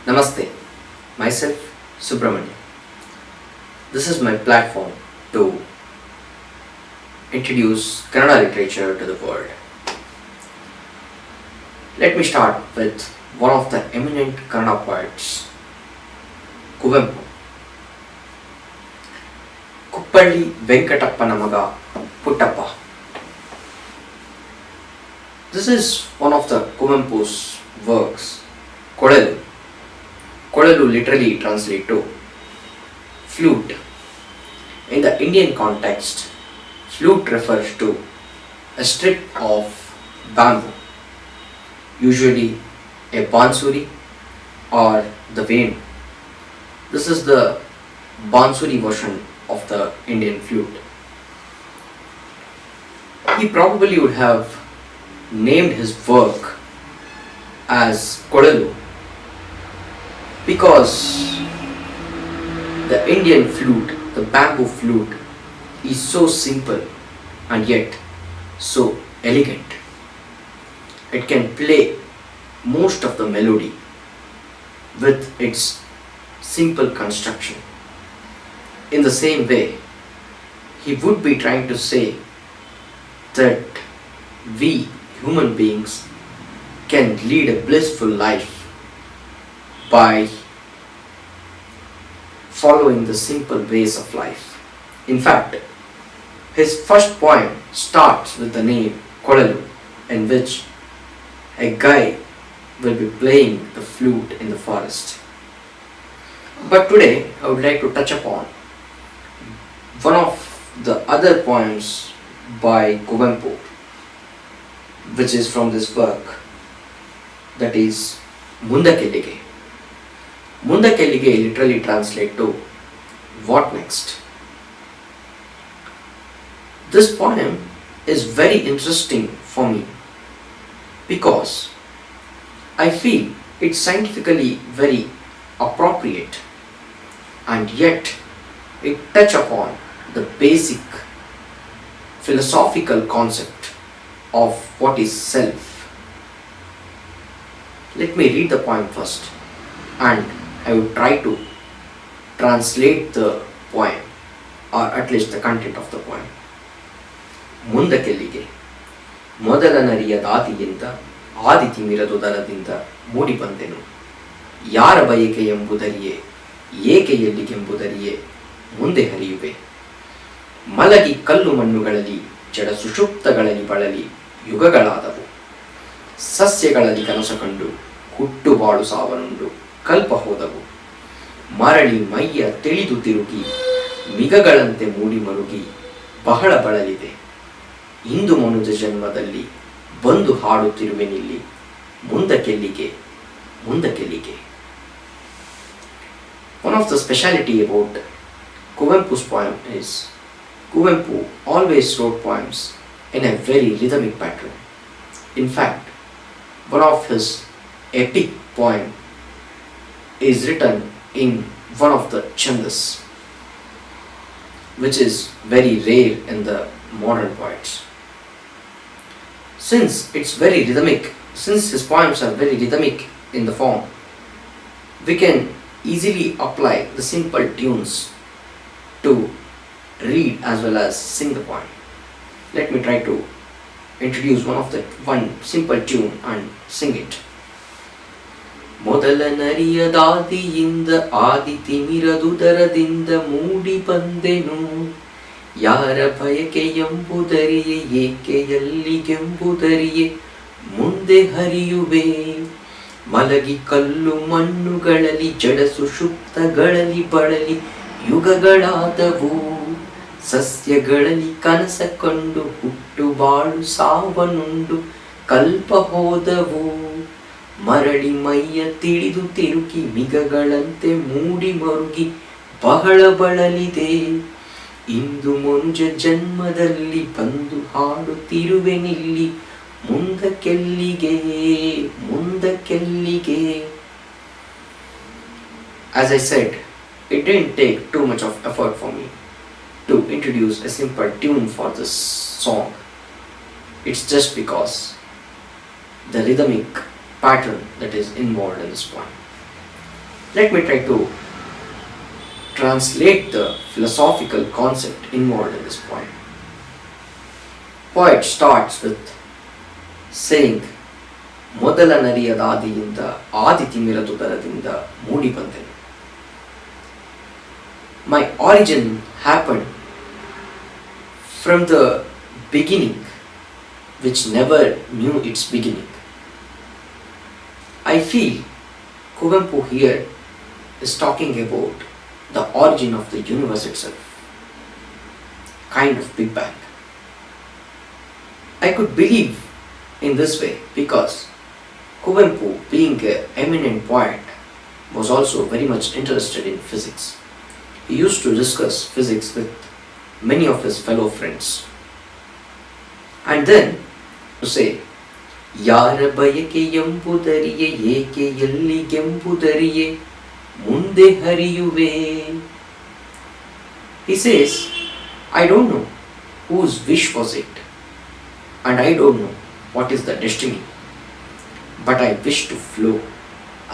Namaste, myself Subramanian. This is my platform to introduce Kannada literature to the world. Let me start with one of the eminent Kannada poets, KuVemPu. Kuppalli Venkatappana Maga Puttappa. This is one of the KuVempu's works, Kolalu. Kolalu literally translates to flute. In the Indian context, flute refers to a strip of bamboo, usually a bansuri or the vein. This is the bansuri version of the Indian flute. He probably would have named his work as Kolalu because the Indian flute, the bamboo flute, is so simple and yet so elegant. It can play most of the melody with its simple construction. In the same way, he would be trying to say that we human beings can lead a blissful life by following the simple ways of life. In fact, his first poem starts with the name Kolalu, in which a guy will be playing the flute in the forest. But today I would like to touch upon one of the other poems by KuVemPu, which is from this work, that is mundakellige. Mundakellige literally translates to what next. This poem is very interesting for me because I feel it's scientifically very appropriate and yet it touches upon the basic philosophical concept of what is self. Let me read the poem first and I will try to translate the poem or at least the content of the poem. ಮುಂದಕೆಲ್ಲಿಗೆ ಮೊದಲ ನರಿಯ ದಾತಿಯಿಂದ ಆದಿತಿಮಿರದುದರದಿಂದ ಮೂಡಿ ಬಂದೆನು ಯಾರ ಬಯಕೆ ಎಂಬುದರಿಯೇ ಏಕೆ ಎಲ್ಲಿಗೆಂಬುದರಿಯೇ ಮುಂದೆ ಹರಿಯುವೆ ಮಲಗಿ ಕಲ್ಲು ಮಣ್ಣುಗಳಲ್ಲಿ ಜಡ ಸುಷುಪ್ತಗಳಲ್ಲಿ ಬಳಲಿ ಯುಗಗಳಾದವು ಸಸ್ಯಗಳಲ್ಲಿ ಕನಸು ಕಂಡು ಹುಟ್ಟು ಬಾಳು ಸಾವನುಂಡು ಕಲ್ಪ ಹೋದವು ಮರಳಿ ಮೈಯ ತಿಳಿದು ತಿರುಗಿ ಮಿಗಗಳಂತೆ ಮೂಡಿ ಮರುಗಿ ಬಹಳ ಬಳಲಿದೆ ಇಂದು ಮನುಜ ಜನ್ಮದಲ್ಲಿ ಬಂದು ಹಾಡುತ್ತಿರುವೆನಿಲ್ಲಿ ಮುಂದಕೆಲ್ಲಿಗೆ ಮುಂದಕೆಲ್ಲಿಗೆ. One of the speciality about KuVempu's poem is KuVempu always wrote poems in a very rhythmic pattern. In fact, one of his epic poem is written in one of the chandas, which is very rare in the modern poets. Since his poems are very rhythmic in the form, we can easily apply the simple tunes to read as well as sing the poem. Let me try to introduce one simple tune and sing it. ಮೊದಲ ನರಿಯ ದಾದಿಯಿಂದ ಆದಿತಿಮಿರದುದರದಿಂದ ಮೂಡಿ ಬಂದೆನು ಯಾರ ಬಯಕೆ ಎಂಬುದರಿಯೇ ಏಕೆ ಎಲ್ಲಿಗೆಂಬುದರಿಯೇ ಮುಂದೆ ಹರಿಯುವೆ ಮಲಗಿ ಕಲ್ಲು ಮಣ್ಣುಗಳಲ್ಲಿ ಜಡ ಸುಷುಪ್ತಗಳಲ್ಲಿ ಬಳಲಿ ಯುಗಗಳಾದವು ಸಸ್ಯಗಳಲ್ಲಿ ಕನಸ ಕಂಡು ಹುಟ್ಟು ಬಾಳು ಸಾವನುಂಡು ಕಲ್ಪ ಹೋದವು ಮರಳಿ ಮೈಯ ತಿಳಿದು ತಿರುಗಿ ಮಿಗಗಳಂತೆ ಮೂಡಿ ಮರುಗಿ ಬಹಳ ಬಳಲಿದೆ ಇಂದು ಮನುಜ ಜನ್ಮದಲ್ಲಿ ಬಂದು ಹಾಡುತ್ತಿರುವೆನಿಲ್ಲಿ ಮುಂದಕೆಲ್ಲಿಗೆ ಮುಂದಕೆಲ್ಲಿಗೆ. As I said, it didn't take too much of effort for me to introduce a simple tune for this song. It's just because the rhythmic pattern that is involved in this poem. Let me try to translate the philosophical concept involved in this poem. Poet starts with saying, ಮೊದಲ ನರಿಯದಾದಿಯಿಂದ ಆದಿತಿಮಿರದುದರದಿಂದ ಮೂಡಿ ಬಂದೆನು. My origin happened from the beginning, which never knew its beginning. I feel KuVemPu here is talking about the origin of the universe itself, kind of Big Bang. I could believe in this way because KuVemPu, being an eminent poet, was also very much interested in physics. He used to discuss physics with many of his fellow friends. And then to say, ಯಾರ ಬಯಕೆ ಎಂಬುದರಿಯೇ ಏಕೆ ಎಲ್ಲಿಗೆಂಬುದರಿಯೇ ಮುಂದೆ ಹರಿಯುವೆ. He says, I don't know whose wish was it, and I don't know what is the destiny, but I wish to flow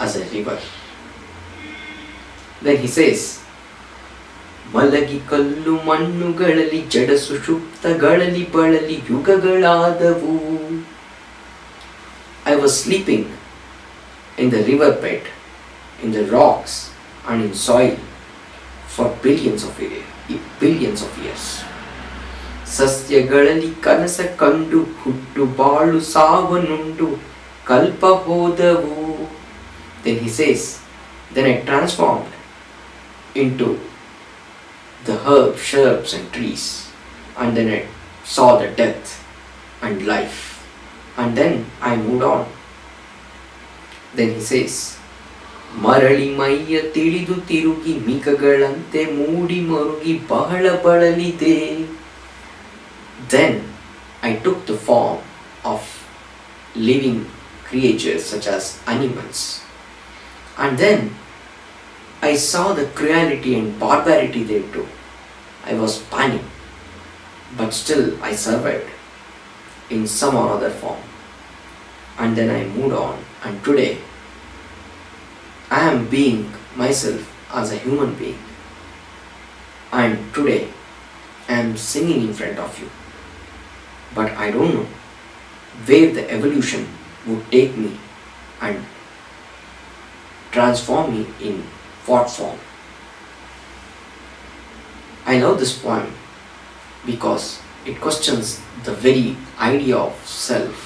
as a river. Then he says, ಮಲಗಿ ಕಲ್ಲು ಮಣ್ಣುಗಳಲ್ಲಿ ಜಡ ಸುಷುಪ್ತಗಳಲ್ಲಿ ಬಳಲಿ ಯುಗಗಳಾದವು. I was sleeping in the river bed, in the rocks and in soil for billions of years. ಸಸ್ಯಗಳಲ್ಲಿ ಕನಸ ಕಂಡು ಹುಟ್ಟು ಬಾಳು ಸಾವನುಂಡು ಕಲ್ಪ ಹೋದವು. Then he says, then I transformed into the herbs, shrubs and trees, and then I saw the death and life, and then I moved on. Then he says, ಮರಳಿ ಮೈಯ ತಿಳಿದು ತಿರುಗಿ ಮಿಕಗಳಂತೆ ಮೂಡಿ ಮರುಗಿ ಬಹಳ ಬಳಲಿದೆ. Then I took the form of living creatures such as animals, and then I saw the cruelty and barbarity there too. I was panic, but still I survived in some or other form. And then I moved on, and today I am being myself as a human being. And today I am singing in front of you. But I don't know where the evolution would take me and transform me in what form. I love this poem because it questions the very idea of self